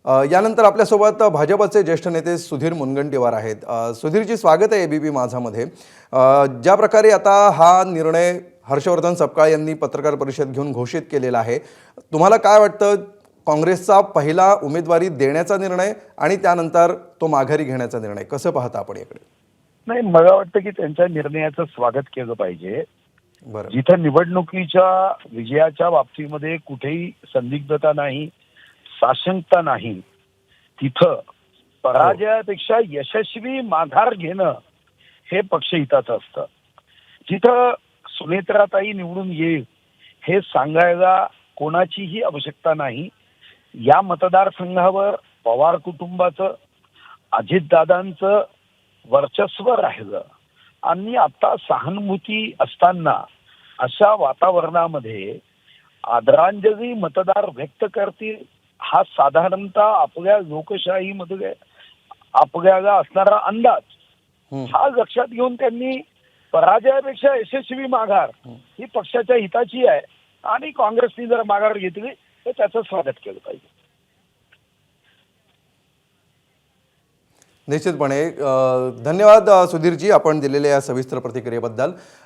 यानंतर आपल्यासोबत भाजपचे ज्येष्ठ नेते सुधीर मुनगंटीवार आहेत. सुधीरजी, स्वागत आहे एबीपी माझामध्ये. ज्या प्रकारे आता हा निर्णय हर्षवर्धन सपकाळ यांनी पत्रकार परिषद घेऊन घोषित केलेला आहे, तुम्हाला काय वाटतं? काँग्रेसचा पहिला उमेदवारी देण्याचा निर्णय आणि त्यानंतर तो माघारी घेण्याचा निर्णय कसं पाहता आपण याकडे? नाही, मला वाटतं की त्यांच्या निर्णयाचं स्वागत केलं पाहिजे. बरं. जिथं निवडणुकीच्या विजयाच्या बाबतीमध्ये कुठेही संदिग्धता नाही, साशंकता नाही, तिथं पराजयापेक्षा यशस्वी माघार घेणं हे पक्षहिताचं असतं. जिथं सुनेत्राताई निवडून येईल हे सांगायला कोणाचीही आवश्यकता नाही. या मतदारसंघावर पवार कुटुंबाचं, अजितदादांचं वर्चस्व राहिलं आणि आता सहानुभूती असताना अशा वातावरणामध्ये आदरांजली मतदार व्यक्त करतील हा साधारणतः आपल्या लोकशाहीमध्ये आपल्याला असणारा अंदाज हा लक्षात घेऊन त्यांनी पराजयापेक्षा यशस्वी माघार ही पक्षाच्या हिताची आहे आणि काँग्रेसने जर माघार घेतली तर त्याचं स्वागत केलं पाहिजे. निश्चितपणे. धन्यवाद सुधीरजी, आपण दिलेल्या या सविस्तर प्रतिक्रियेबद्दल.